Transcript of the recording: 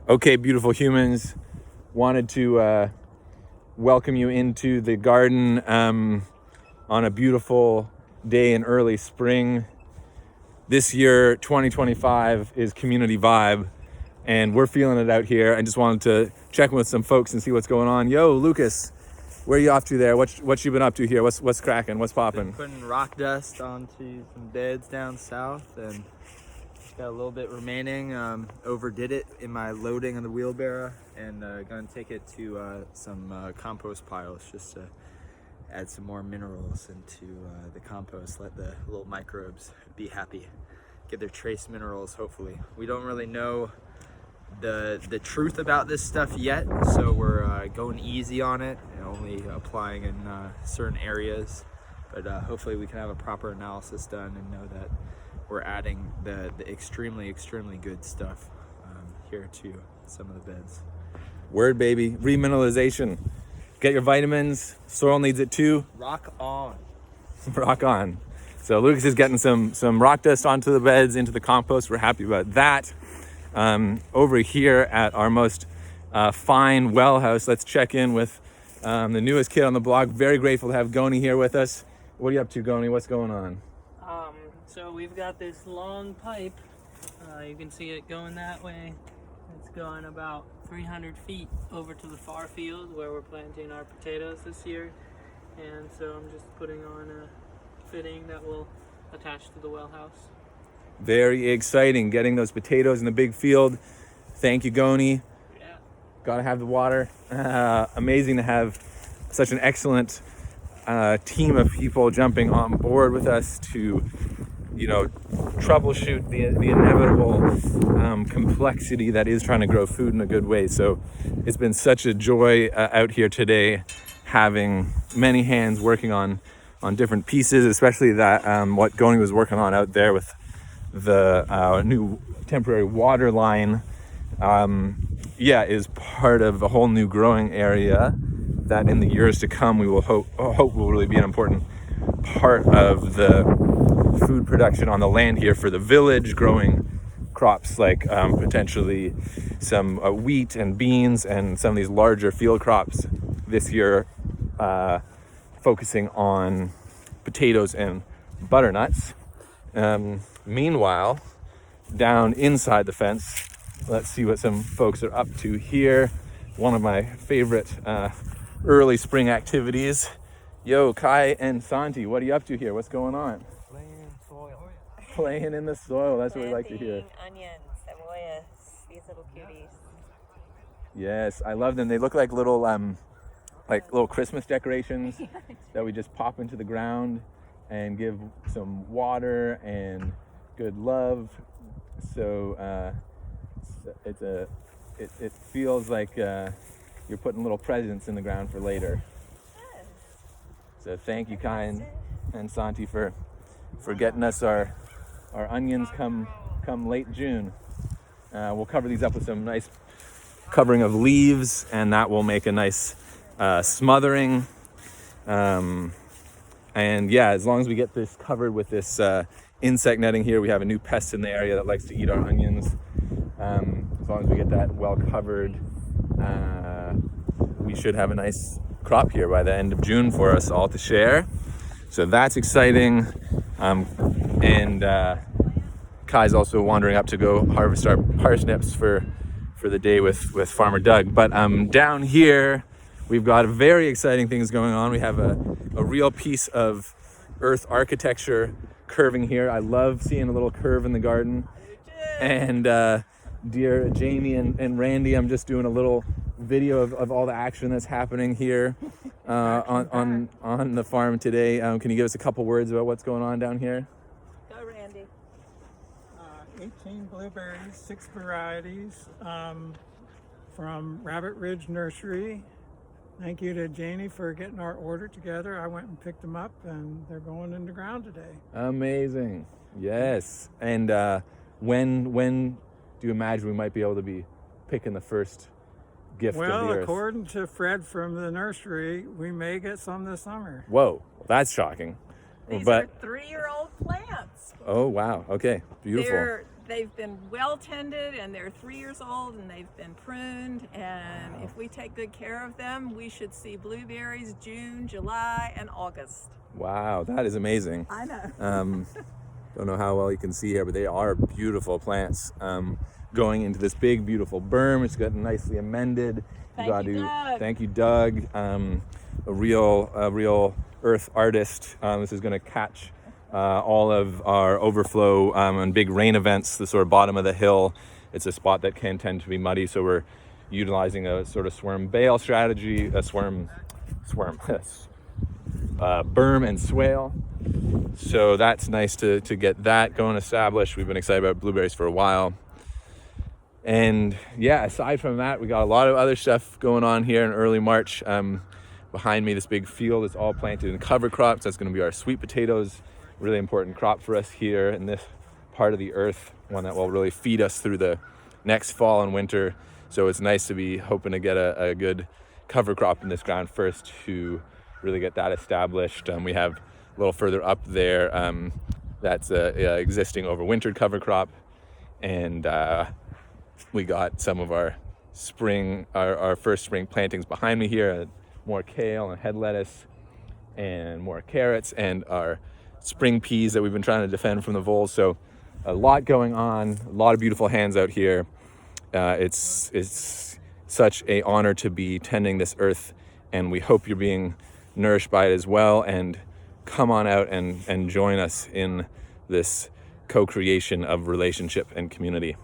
Okay, beautiful humans, wanted to welcome you into the garden on a beautiful day in early spring. This year, 2025, is Community Vibe, and we're feeling it out here. I just wanted to check in with some folks and see what's going on. Yo, Lucas, where are you off to there? What you been up to here? What's cracking? What's popping? Putting rock dust onto some beds down south, and got a little bit remaining. Overdid it in my loading on the wheelbarrow, and gonna take it to some compost piles just to add some more minerals into the compost. Let the little microbes be happy, get their trace minerals. Hopefully, we don't really know the truth about this stuff yet, so we're going easy on it and only applying in certain areas. But hopefully, we can have a proper analysis done and know that we're adding the extremely good stuff here to some of the beds. Word, baby. Remineralization. Get your vitamins. Soil needs it too. Rock on. Rock on. So Lucas is getting some rock dust onto the beds, into the compost. We're happy about that. Over here at our most fine well house, let's check in with the newest kid on the block. Very grateful to have Goni here with us. What are you up to, Goni? What's going on? So we've got this long pipe. You can see it going that way. It's going about 300 feet over to the far field where we're planting our potatoes this year. And so I'm just putting on a fitting that will attach to the well house. Very exciting, getting those potatoes in the big field. Thank you, Goni. Yeah. Gotta have the water. Amazing to have such an excellent team of people jumping on board with us to troubleshoot the inevitable complexity that is trying to grow food in a good way. So it's been such a joy out here today, having many hands working on different pieces, especially that what Goni was working on out there with the new temporary water line. Is part of a whole new growing area that in the years to come we will hope will really be an important part of the food production on the land here for the village, growing crops like potentially some wheat and beans and some of these larger field crops this year, focusing on potatoes and butternuts. Meanwhile, down inside the fence, let's see what some folks are up to here. One of my favorite early spring activities. Yo, Kai and Santi, what are you up to here? What's going on? Playing in the soil. That's what we like to hear. Onions, cebollas, these little cuties. Yes, I love them. They look like little Christmas decorations that we just pop into the ground and give some water and good love. So it feels like you're putting little presents in the ground for later. Yes. So thank you, Kai and Santi, for getting us our onions come late June. We'll cover these up with some nice covering of leaves, and that will make a nice smothering. And yeah, as long as we get this covered with this insect netting here, we have a new pest in the area that likes to eat our onions. As long as we get that well covered, we should have a nice crop here by the end of June for us all to share. So that's exciting. And Kai's also wandering up to go harvest our parsnips for the day with Farmer Doug. But down here, we've got very exciting things going on. We have a real piece of earth architecture curving here. I love seeing a little curve in the garden. And dear Jamie and Randy, I'm just doing a little video of all the action that's happening here on the farm today. Can you give us a couple words about what's going on down here? Go, Randy. 18 blueberries, 6 varieties from Rabbit Ridge Nursery. Thank you to Janie for getting our order together. I went and picked them up, and they're going in the ground today. Amazing. Yes. And when do you imagine we might be able to be picking the first gift of the Well, earth? according to Fred from the nursery, we may get some this summer. Whoa, that's shocking. These But are 3-year-old plants. oh wow, okay, beautiful. they've been well tended, and they're 3 years old, and they've been pruned. And if we take good care of them, we should see blueberries June, July, and August. Wow, that is amazing. I know. Don't know how well you can see here, but they are beautiful plants. Going into this big, beautiful berm. It's got nicely amended. Thank you, Doug. Thank you, Doug. A real earth artist. This is going to catch all of our overflow and big rain events. The sort of bottom of the hill. It's a spot that can tend to be muddy, so we're utilizing a sort of swirm bale strategy. Berm and swale. So that's nice to get that going established. We've been excited about blueberries for a while. And yeah, aside from that, we got a lot of other stuff going on here in early March. Behind me, this big field is all planted in cover crops. That's going to be our sweet potatoes, really important crop for us here in this part of the earth, one that will really feed us through the next fall and winter. So it's nice to be hoping to get a good cover crop in this ground first to really get that established. We have a little further up there, that's a existing overwintered cover crop. And we got some of our first spring plantings behind me here, more kale and head lettuce and more carrots and our spring peas that we've been trying to defend from the voles. So a lot going on, a lot of beautiful hands out here. It's such an honor to be tending this earth, and we hope you're being nourished by it as well. And come on out and join us in this co-creation of relationship and community.